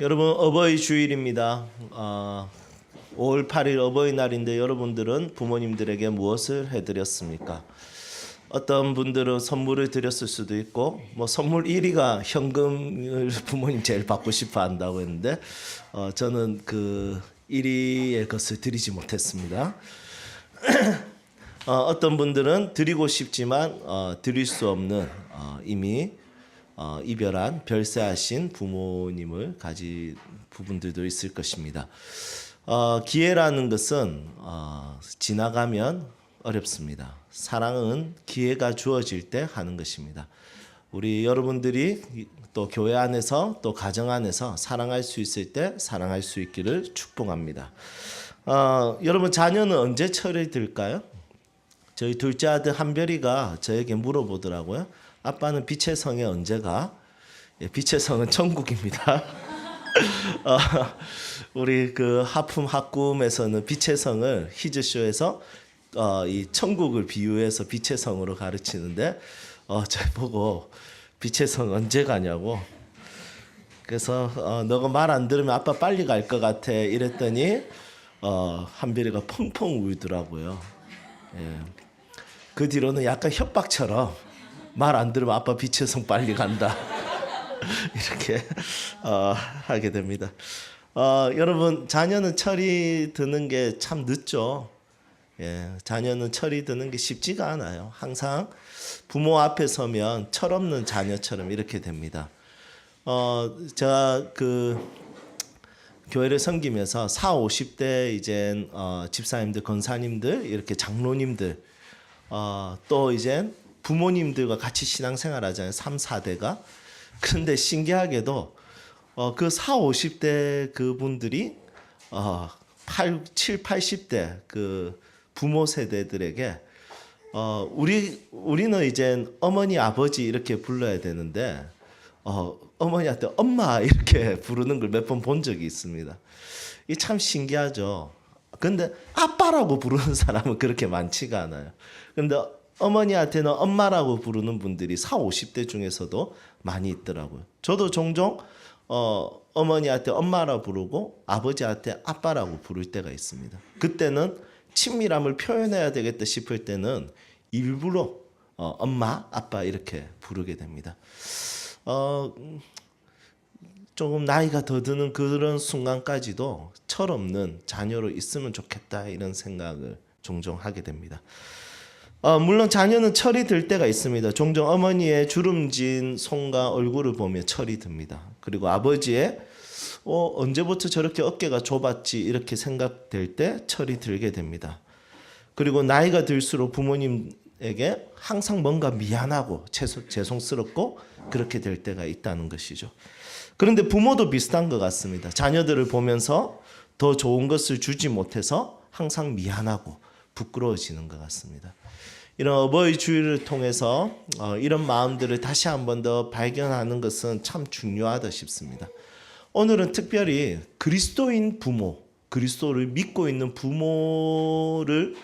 여러분 어버이 주일입니다. 5월 8일 어버이날인데 여러분들은 부모님들에게 무엇을 해드렸습니까? 어떤 분들은 선물을 드렸을 수도 있고 선물 1위가 현금을 부모님 제일 받고 싶어 한다고 했는데 저는 그 1위의 것을 드리지 못했습니다. 어떤 분들은 드리고 싶지만 드릴 수 없는 이미 이별한 별세하신 부모님을 가진 부분들도 있을 것입니다. 기회라는 것은 지나가면 어렵습니다. 사랑은 기회가 주어질 때 하는 것입니다. 우리 여러분들이 또 교회 안에서 또 가정 안에서 사랑할 수 있을 때 사랑할 수 있기를 축복합니다. 여러분 자녀는 언제 철이 들까요? 저희 둘째 아들 한별이가 저에게 물어보더라고요. 아빠는 빛의 성에 언제 가? 예, 빛의 성은 천국입니다. 우리 그 하품 학꿈에서는 빛의 성을 히즈쇼에서 이 천국을 비유해서 빛의 성으로 가르치는데 저 보고 빛의 성 언제 가냐고. 그래서 너가 말 안 들으면 아빠 빨리 갈 것 같아 이랬더니 한별이가 펑펑 울더라고요. 예. 그 뒤로는 약간 협박처럼 말 안 들으면 아빠 빛의 성 빨리 간다. 이렇게 하게 됩니다. 여러분 자녀는 철이 드는 게 참 늦죠. 예, 자녀는 철이 드는 게 쉽지가 않아요. 항상 부모 앞에 서면 철없는 자녀처럼 이렇게 됩니다. 제가 그 교회를 섬기면서 40, 50대 이제 집사님들, 권사님들, 이렇게 장로님들, 또 이제 부모님들과 같이 신앙생활 하잖아요. 3, 4대가. 그런데 신기하게도 그 40, 50대 그분들이 7, 80대 그 부모 세대들에게 우리는 이제 어머니, 아버지 이렇게 불러야 되는데 어머니한테 엄마 이렇게 부르는 걸 몇 번 본 적이 있습니다. 이게 참 신기하죠. 근데 아빠라고 부르는 사람은 그렇게 많지가 않아요. 근데 어머니한테는 엄마라고 부르는 분들이 40, 50대 중에서도 많이 있더라고요. 저도 종종 어머니한테 엄마라고 부르고 아버지한테 아빠라고 부를 때가 있습니다. 그때는 친밀함을 표현해야 되겠다 싶을 때는 일부러 엄마, 아빠 이렇게 부르게 됩니다. 조금 나이가 더 드는 그런 순간까지도 철없는 자녀로 있으면 좋겠다 이런 생각을 종종 하게 됩니다. 물론 자녀는 철이 들 때가 있습니다. 종종 어머니의 주름진 손과 얼굴을 보며 철이 듭니다. 그리고 아버지의 언제부터 저렇게 어깨가 좁았지 이렇게 생각될 때 철이 들게 됩니다. 그리고 나이가 들수록 부모님에게 항상 뭔가 미안하고 죄송스럽고 그렇게 될 때가 있다는 것이죠. 그런데 부모도 비슷한 것 같습니다. 자녀들을 보면서 더 좋은 것을 주지 못해서 항상 미안하고 부끄러워지는 것 같습니다. 이런 어버이 주일을 통해서 이런 마음들을 다시 한 번 더 발견하는 것은 참 중요하다 싶습니다. 오늘은 특별히 그리스도인 부모, 그리스도를 믿고 있는 부모를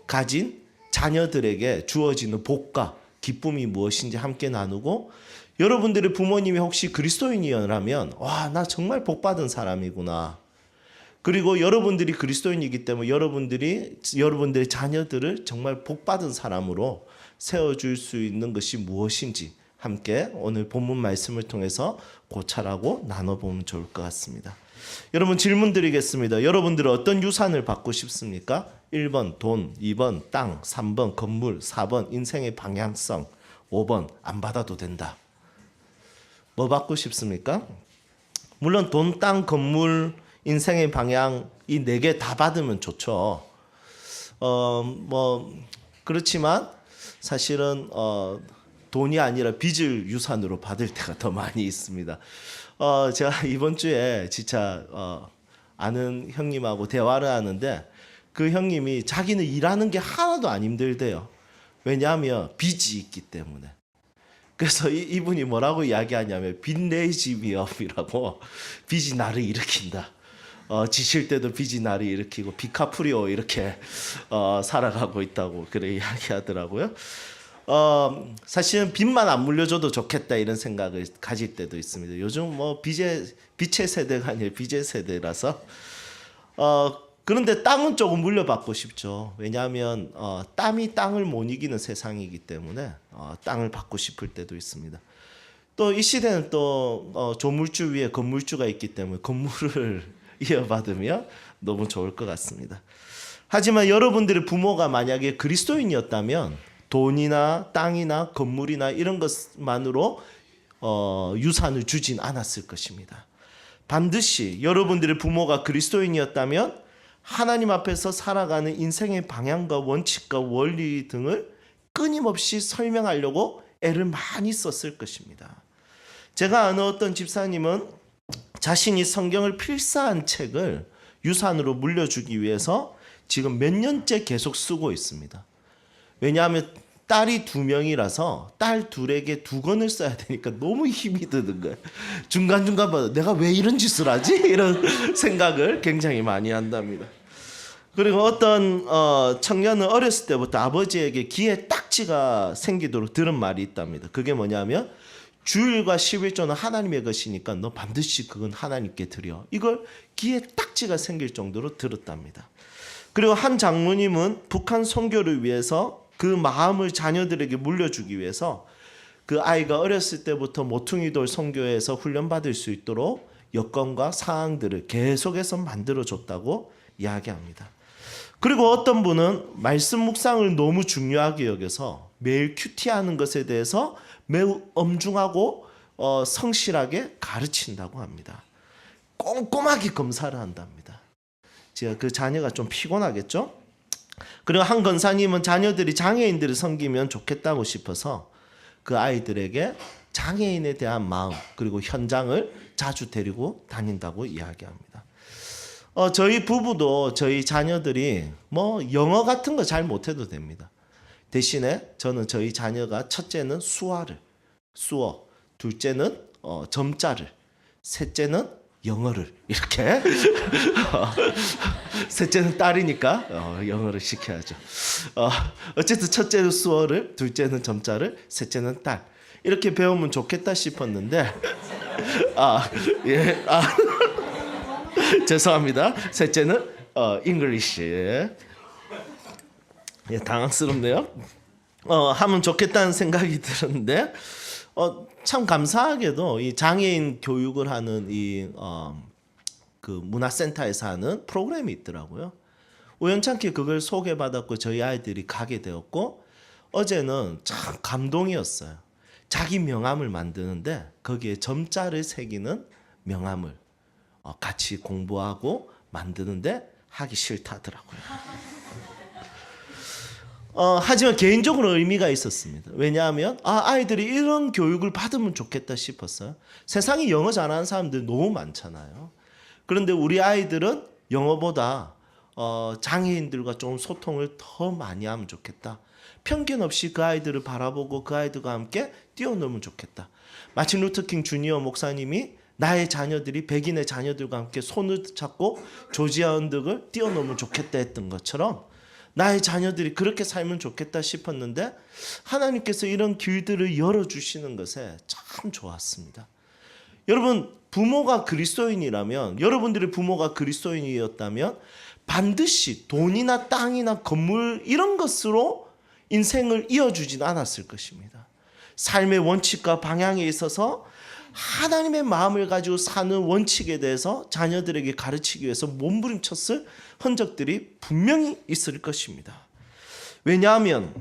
가진 자녀들에게 주어지는 복과 기쁨이 무엇인지 함께 나누고, 여러분들의 부모님이 혹시 그리스도인이라면 와, 나 정말 복받은 사람이구나. 그리고 여러분들이 그리스도인이기 때문에 여러분들의 자녀들을 정말 복받은 사람으로 세워줄 수 있는 것이 무엇인지 함께 오늘 본문 말씀을 통해서 고찰하고 나눠보면 좋을 것 같습니다. 여러분 질문 드리겠습니다. 여러분들은 어떤 유산을 받고 싶습니까? 1번 돈, 2번 땅, 3번 건물, 4번 인생의 방향성, 5번 안 받아도 된다. 뭐 받고 싶습니까? 물론 돈, 땅, 건물, 인생의 방향 이 4개 다 받으면 좋죠. 그렇지만 사실은 돈이 아니라 빚을 유산으로 받을 때가 더 많이 있습니다. 제가 이번 주에 진짜 아는 형님하고 대화를 하는데 그 형님이 자기는 일하는 게 하나도 안 힘들대요. 왜냐하면 빚이 있기 때문에. 그래서 이분이 뭐라고 이야기하냐면 빚 레이지 미 업이라고, 빚이 나를 일으킨다. 지칠 때도 빚이 나를 일으키고 비카프리오 이렇게 살아가고 있다고 그래 이야기하더라고요. 사실은 빚만 안 물려줘도 좋겠다 이런 생각을 가질 때도 있습니다. 요즘 뭐 빛의 세대가 아니라 빚의 세대라서 그런데 땅은 조금 물려받고 싶죠. 왜냐하면 땀이 땅을 못 이기는 세상이기 때문에 땅을 받고 싶을 때도 있습니다. 또 이 시대는 또 조물주 위에 건물주가 있기 때문에 건물을 이어받으면 너무 좋을 것 같습니다. 하지만 여러분들의 부모가 만약에 그리스도인이었다면 돈이나 땅이나 건물이나 이런 것만으로 유산을 주진 않았을 것입니다. 반드시 여러분들의 부모가 그리스도인이었다면 하나님 앞에서 살아가는 인생의 방향과 원칙과 원리 등을 끊임없이 설명하려고 애를 많이 썼을 것입니다. 제가 아는 어떤 집사님은 자신이 성경을 필사한 책을 유산으로 물려주기 위해서 지금 몇 년째 계속 쓰고 있습니다. 왜냐하면 딸이 2명이라서 딸 둘에게 2권을 써야 되니까 너무 힘이 드는 거예요. 중간중간마다 내가 왜 이런 짓을 하지? 이런 생각을 굉장히 많이 한답니다. 그리고 어떤 청년은 어렸을 때부터 아버지에게 귀에 딱지가 생기도록 들은 말이 있답니다. 그게 뭐냐면 주일과 11조는 하나님의 것이니까 너 반드시 그건 하나님께 드려. 이걸 귀에 딱지가 생길 정도로 들었답니다. 그리고 한 장로님은 북한 선교를 위해서 그 마음을 자녀들에게 물려주기 위해서 그 아이가 어렸을 때부터 모퉁이돌 선교에서 훈련받을 수 있도록 여건과 사항들을 계속해서 만들어줬다고 이야기합니다. 그리고 어떤 분은 말씀 묵상을 너무 중요하게 여겨서 매일 큐티하는 것에 대해서 매우 엄중하고 성실하게 가르친다고 합니다. 꼼꼼하게 검사를 한답니다. 제가 그 자녀가 좀 피곤하겠죠? 그리고 한 권사님은 자녀들이 장애인들을 섬기면 좋겠다고 싶어서 그 아이들에게 장애인에 대한 마음 그리고 현장을 자주 데리고 다닌다고 이야기합니다. 저희 부부도 저희 자녀들이 뭐 영어 같은 거 잘 못해도 됩니다. 대신에 저는 저희 자녀가 첫째는 수어, 둘째는 점자를, 셋째는 영어를 이렇게 셋째는 딸이니까 영어를 시켜야죠. 어쨌든 첫째는 수어를, 둘째는 점자를, 셋째는 딸 이렇게 배우면 좋겠다 싶었는데 죄송합니다. 셋째는 English. 당황스럽네요. 하면 좋겠다는 생각이 들었는데 참 감사하게도 이 장애인 교육을 하는 그 문화센터에서 하는 프로그램이 있더라고요. 우연찮게 그걸 소개받았고 저희 아이들이 가게 되었고 어제는 참 감동이었어요. 자기 명함을 만드는데 거기에 점자를 새기는 명함을 같이 공부하고 만드는데 하기 싫다더라고요. 하지만 개인적으로 의미가 있었습니다. 왜냐하면 아이들이 이런 교육을 받으면 좋겠다 싶었어요. 세상에 영어 잘하는 사람들 너무 많잖아요. 그런데 우리 아이들은 영어보다 장애인들과 좀 소통을 더 많이 하면 좋겠다. 편견 없이 그 아이들을 바라보고 그 아이들과 함께 뛰어놀면 좋겠다. 마틴 루터킹 주니어 목사님이 나의 자녀들이 백인의 자녀들과 함께 손을 잡고 조지아 언덕을 뛰어넘으면 좋겠다 했던 것처럼 나의 자녀들이 그렇게 살면 좋겠다 싶었는데 하나님께서 이런 길들을 열어주시는 것에 참 좋았습니다. 여러분 부모가 그리스도인이라면 여러분들의 부모가 그리스도인이었다면 반드시 돈이나 땅이나 건물 이런 것으로 인생을 이어주진 않았을 것입니다. 삶의 원칙과 방향에 있어서 하나님의 마음을 가지고 사는 원칙에 대해서 자녀들에게 가르치기 위해서 몸부림쳤을 흔적들이 분명히 있을 것입니다. 왜냐하면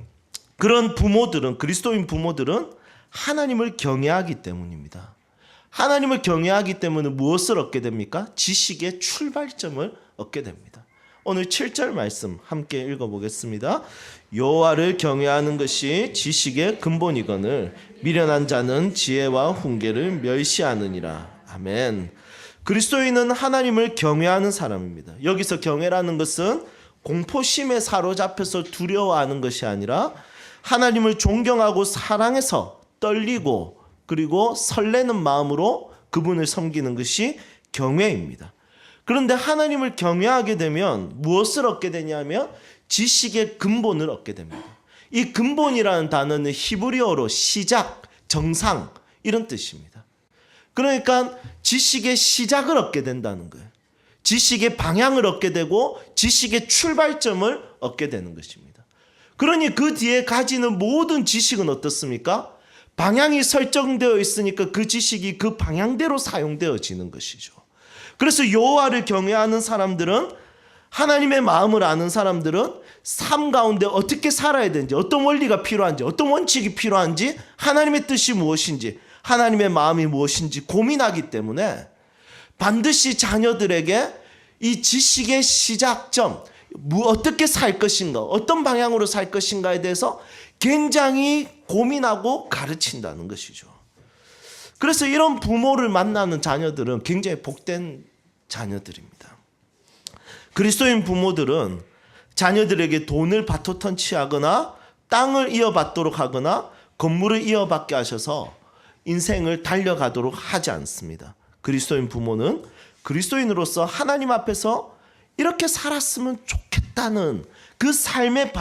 그런 부모들은 그리스도인 부모들은 하나님을 경외하기 때문입니다. 하나님을 경외하기 때문에 무엇을 얻게 됩니까? 지식의 출발점을 얻게 됩니다. 오늘 7절 말씀 함께 읽어보겠습니다. 여호와를 경외하는 것이 지식의 근본이거늘 미련한 자는 지혜와 훈계를 멸시하느니라. 아멘. 그리스도인은 하나님을 경외하는 사람입니다. 여기서 경외라는 것은 공포심에 사로잡혀서 두려워하는 것이 아니라 하나님을 존경하고 사랑해서 떨리고 그리고 설레는 마음으로 그분을 섬기는 것이 경외입니다. 그런데 하나님을 경외하게 되면 무엇을 얻게 되냐면 지식의 근본을 얻게 됩니다. 이 근본이라는 단어는 히브리어로 시작, 정상 이런 뜻입니다. 그러니까 지식의 시작을 얻게 된다는 거예요. 지식의 방향을 얻게 되고 지식의 출발점을 얻게 되는 것입니다. 그러니 그 뒤에 가지는 모든 지식은 어떻습니까? 방향이 설정되어 있으니까 그 지식이 그 방향대로 사용되어지는 것이죠. 그래서 여호와를 경외하는 사람들은, 하나님의 마음을 아는 사람들은 삶 가운데 어떻게 살아야 되는지, 어떤 원리가 필요한지, 어떤 원칙이 필요한지, 하나님의 뜻이 무엇인지, 하나님의 마음이 무엇인지 고민하기 때문에 반드시 자녀들에게 이 지식의 시작점, 어떻게 살 것인가, 어떤 방향으로 살 것인가에 대해서 굉장히 고민하고 가르친다는 것이죠. 그래서 이런 부모를 만나는 자녀들은 굉장히 복된 자녀들입니다. 그리스도인 부모들은 자녀들에게 돈을 바토턴치하거나 땅을 이어받도록 하거나 건물을 이어받게 하셔서 인생을 달려가도록 하지 않습니다. 그리스도인 부모는 그리스도인으로서 하나님 앞에서 이렇게 살았으면 좋겠다는 그 삶의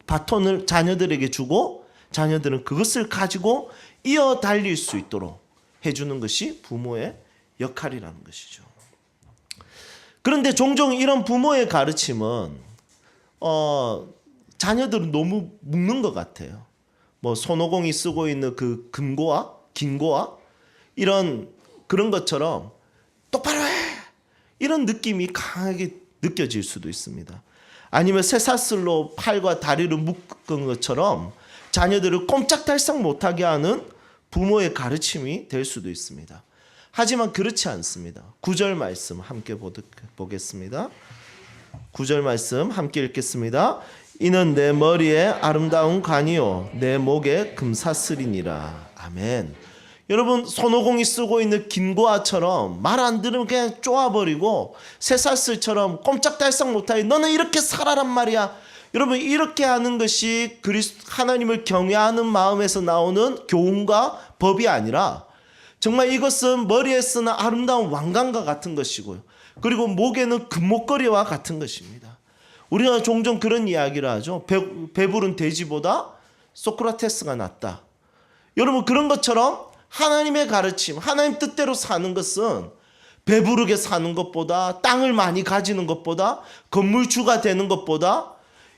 바톤을 자녀들에게 주고, 자녀들은 그것을 가지고 이어 달릴 수 있도록 해주는 것이 부모의 역할이라는 것이죠. 그런데 종종 이런 부모의 가르침은 자녀들은 너무 묵는 것 같아요. 뭐 손오공이 쓰고 있는 그 금고와 긴고와 그런 것처럼 똑바로 해! 이런 느낌이 강하게 느껴질 수도 있습니다. 아니면 쇠사슬로 팔과 다리를 묶은 것처럼 자녀들을 꼼짝달싹 못하게 하는 부모의 가르침이 될 수도 있습니다. 하지만 그렇지 않습니다. 9절 말씀 함께 보겠습니다. 9절 말씀 함께 읽겠습니다. 이는 내 머리에 아름다운 관이요 내 목에 금사슬이니라. 아멘. 여러분, 손오공이 쓰고 있는 긴고아처럼 말 안 들으면 그냥 쪼아버리고 쇠사슬처럼 꼼짝달싹 못하게 너는 이렇게 살아란 말이야. 여러분, 이렇게 하는 것이 하나님을 경외하는 마음에서 나오는 교훈과 법이 아니라 정말 이것은 머리에 쓰는 아름다운 왕관과 같은 것이고요. 그리고 목에는 금목걸이와 같은 것입니다. 우리가 종종 그런 이야기를 하죠. 배부른 돼지보다 소크라테스가 낫다. 여러분, 그런 것처럼 하나님의 가르침, 하나님 뜻대로 사는 것은 배부르게 사는 것보다, 땅을 많이 가지는 것보다, 건물주가 되는 것보다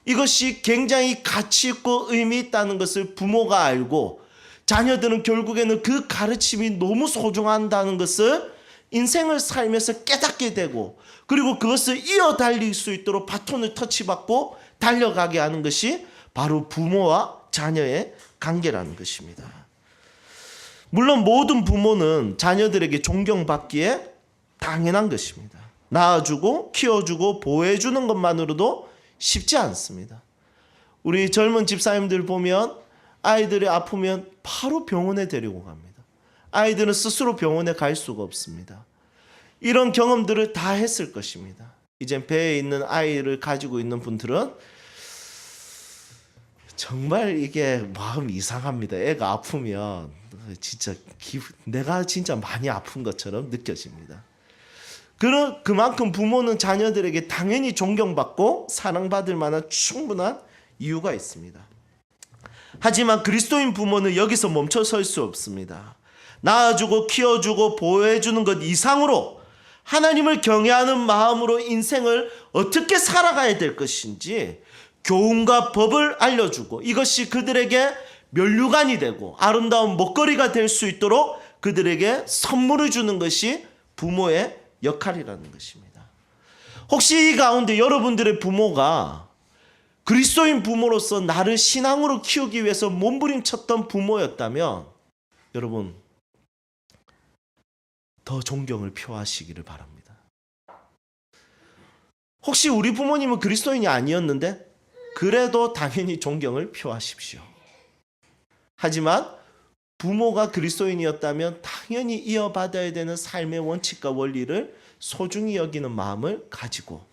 이것이 굉장히 가치 있고 의미 있다는 것을 부모가 알고, 자녀들은 결국에는 그 가르침이 너무 소중하다는 것을 인생을 살면서 깨닫게 되고, 그리고 그것을 이어 달릴 수 있도록 바톤을 터치받고 달려가게 하는 것이 바로 부모와 자녀의 관계라는 것입니다. 물론 모든 부모는 자녀들에게 존경받기에 당연한 것입니다. 낳아주고 키워주고 보호해주는 것만으로도 쉽지 않습니다. 우리 젊은 집사님들 보면 아이들이 아프면 바로 병원에 데리고 갑니다. 아이들은 스스로 병원에 갈 수가 없습니다. 이런 경험들을 다 했을 것입니다. 이제 배에 있는 아이를 가지고 있는 분들은 정말 이게 마음이 이상합니다. 애가 아프면 진짜 내가 진짜 많이 아픈 것처럼 느껴집니다. 그만큼 부모는 자녀들에게 당연히 존경받고 사랑받을 만한 충분한 이유가 있습니다. 하지만 그리스도인 부모는 여기서 멈춰설 수 없습니다. 낳아주고 키워주고 보호해주는 것 이상으로 하나님을 경외하는 마음으로 인생을 어떻게 살아가야 될 것인지 교훈과 법을 알려주고, 이것이 그들에게 면류관이 되고 아름다운 먹거리가 될 수 있도록 그들에게 선물을 주는 것이 부모의 역할이라는 것입니다. 혹시 이 가운데 여러분들의 부모가 그리스도인 부모로서 나를 신앙으로 키우기 위해서 몸부림쳤던 부모였다면 여러분 더 존경을 표하시기를 바랍니다. 혹시 우리 부모님은 그리스도인이 아니었는데 그래도 당연히 존경을 표하십시오. 하지만 부모가 그리스도인이었다면 당연히 이어받아야 되는 삶의 원칙과 원리를 소중히 여기는 마음을 가지고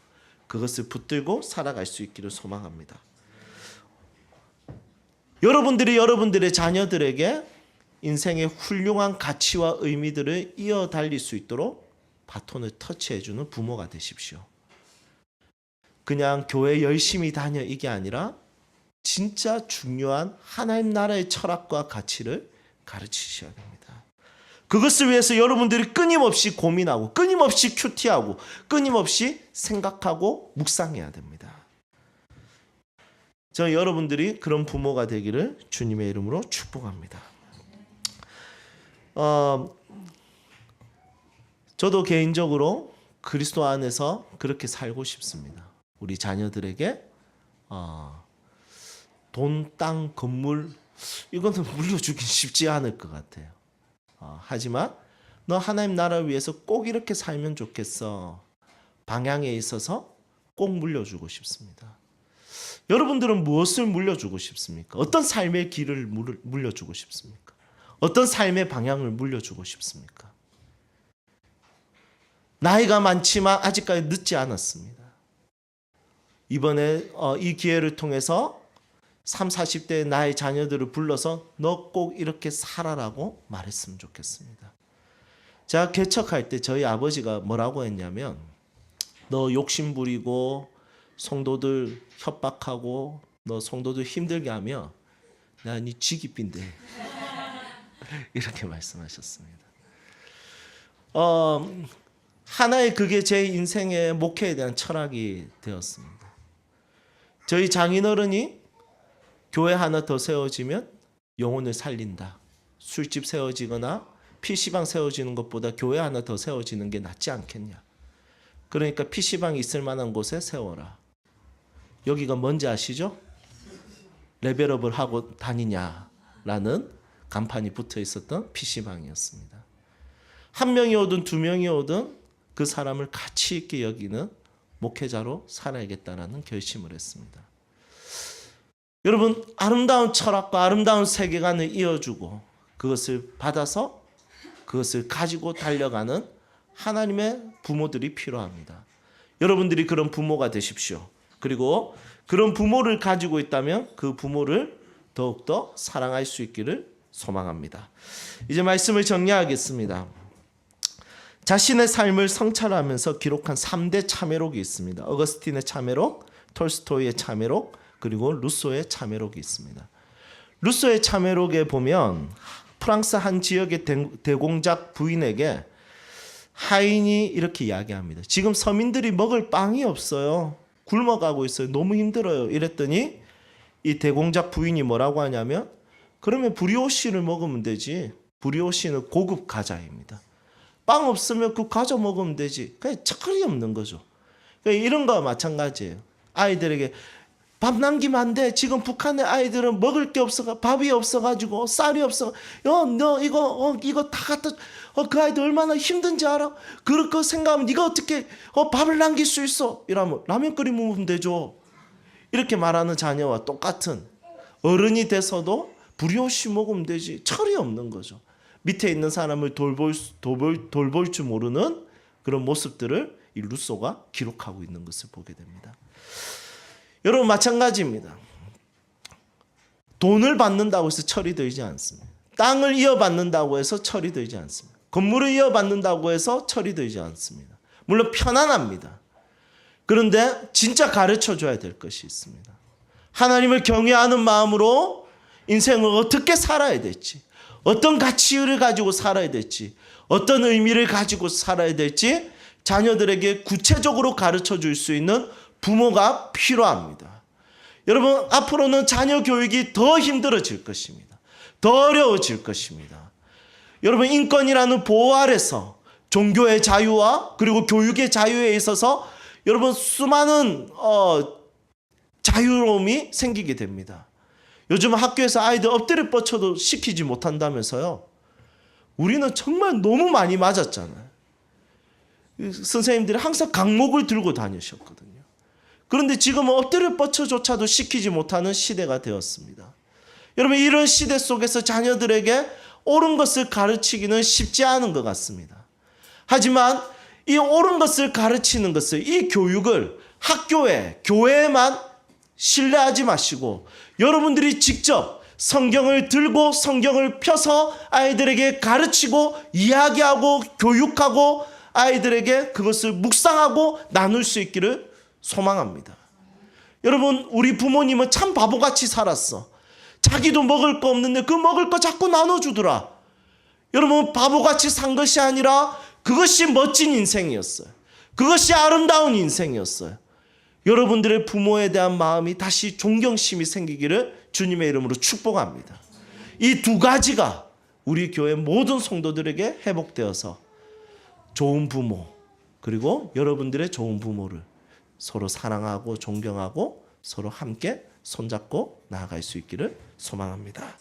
그것을 붙들고 살아갈 수 있기를 소망합니다. 여러분들이 여러분들의 자녀들에게 인생의 훌륭한 가치와 의미들을 이어 달릴 수 있도록 바톤을 터치해주는 부모가 되십시오. 그냥 교회 열심히 다녀 이게 아니라 진짜 중요한 하나님 나라의 철학과 가치를 가르치셔야 됩니다. 그것을 위해서 여러분들이 끊임없이 고민하고 끊임없이 큐티하고 끊임없이 생각하고 묵상해야 됩니다. 저 여러분들이 그런 부모가 되기를 주님의 이름으로 축복합니다. 저도 개인적으로 그리스도 안에서 그렇게 살고 싶습니다. 우리 자녀들에게 돈, 땅, 건물 이거는 물려주긴 쉽지 않을 것 같아요. 하지만 너 하나님 나라를 위해서 꼭 이렇게 살면 좋겠어. 방향에 있어서 꼭 물려주고 싶습니다. 여러분들은 무엇을 물려주고 싶습니까? 어떤 삶의 길을 물려주고 싶습니까? 어떤 삶의 방향을 물려주고 싶습니까? 나이가 많지만 아직까지 늦지 않았습니다. 이번에 이 기회를 통해서 30, 40대의 나의 자녀들을 불러서 너 꼭 이렇게 살아라고 말했으면 좋겠습니다. 제가 개척할 때 저희 아버지가 뭐라고 했냐면 너 욕심 부리고 성도들 협박하고 너 성도들 힘들게 하면 내가 네 쥐기빈대 이렇게 말씀하셨습니다. 하나의 그게 제 인생의 목회에 대한 철학이 되었습니다. 저희 장인어른이 교회 하나 더 세워지면 영혼을 살린다. 술집 세워지거나 PC방 세워지는 것보다 교회 하나 더 세워지는 게 낫지 않겠냐. 그러니까 PC방이 있을 만한 곳에 세워라. 여기가 뭔지 아시죠? 레벨업을 하고 다니냐라는 간판이 붙어 있었던 PC방이었습니다. 한 명이 오든 두 명이 오든 그 사람을 가치 있게 여기는 목회자로 살아야겠다라는 결심을 했습니다. 여러분, 아름다운 철학과 아름다운 세계관을 이어주고 그것을 받아서 그것을 가지고 달려가는 하나님의 부모들이 필요합니다. 여러분들이 그런 부모가 되십시오. 그리고 그런 부모를 가지고 있다면 그 부모를 더욱더 사랑할 수 있기를 소망합니다. 이제 말씀을 정리하겠습니다. 자신의 삶을 성찰하면서 기록한 3대 참회록이 있습니다. 어거스틴의 참회록, 톨스토이의 참회록, 그리고 루소의 참회록이 있습니다. 루소의 참회록에 보면 프랑스 한 지역의 대공작 부인에게 하인이 이렇게 이야기합니다. 지금 서민들이 먹을 빵이 없어요. 굶어가고 있어요. 너무 힘들어요. 이랬더니 이 대공작 부인이 뭐라고 하냐면 그러면 브리오시를 먹으면 되지. 브리오시는 고급 과자입니다. 빵 없으면 그 과자 먹으면 되지. 그냥 철이 없는 거죠. 그러니까 이런 거와 마찬가지예요. 아이들에게 밥 남기면 안 돼. 지금 북한의 아이들은 먹을 게 없어, 밥이 없어가지고 쌀이 없어. 너 이거 다 갖다. 그 아이들 얼마나 힘든지 알아? 그렇게 생각하면 네가 어떻게 밥을 남길 수 있어? 이러면 라면 끓여 먹으면 되죠. 이렇게 말하는 자녀와 똑같은 어른이 돼서도 브리오시 먹으면 되지. 철이 없는 거죠. 밑에 있는 사람을 돌볼 줄 모르는 그런 모습들을 이 루소가 기록하고 있는 것을 보게 됩니다. 여러분 마찬가지입니다. 돈을 받는다고 해서 철이 들지 않습니다. 땅을 이어받는다고 해서 철이 들지 않습니다. 건물을 이어받는다고 해서 철이 들지 않습니다. 물론 편안합니다. 그런데 진짜 가르쳐줘야 될 것이 있습니다. 하나님을 경외하는 마음으로 인생을 어떻게 살아야 될지, 어떤 가치를 가지고 살아야 될지, 어떤 의미를 가지고 살아야 될지 자녀들에게 구체적으로 가르쳐줄 수 있는 부모가 필요합니다. 여러분, 앞으로는 자녀 교육이 더 힘들어질 것입니다. 더 어려워질 것입니다. 여러분, 인권이라는 보호 아래서 종교의 자유와 그리고 교육의 자유에 있어서 여러분 수많은 자유로움이 생기게 됩니다. 요즘 학교에서 아이들 엎드려 뻗쳐도 시키지 못한다면서요. 우리는 정말 너무 많이 맞았잖아요. 선생님들이 항상 강목을 들고 다니셨거든요. 그런데 지금은 엎드려 뻗쳐조차도 시키지 못하는 시대가 되었습니다. 여러분, 이런 시대 속에서 자녀들에게 옳은 것을 가르치기는 쉽지 않은 것 같습니다. 하지만 이 옳은 것을 가르치는 것을, 이 교육을 학교에, 교회에만 신뢰하지 마시고 여러분들이 직접 성경을 들고 성경을 펴서 아이들에게 가르치고 이야기하고 교육하고 아이들에게 그것을 묵상하고 나눌 수 있기를 소망합니다. 여러분, 우리 부모님은 참 바보같이 살았어. 자기도 먹을 거 없는데 그 먹을 거 자꾸 나눠주더라. 여러분, 바보같이 산 것이 아니라 그것이 멋진 인생이었어요. 그것이 아름다운 인생이었어요. 여러분들의 부모에 대한 마음이 다시 존경심이 생기기를 주님의 이름으로 축복합니다. 이 두 가지가 우리 교회 모든 성도들에게 회복되어서 좋은 부모, 그리고 여러분들의 좋은 부모를 서로 사랑하고 존경하고 서로 함께 손잡고 나아갈 수 있기를 소망합니다.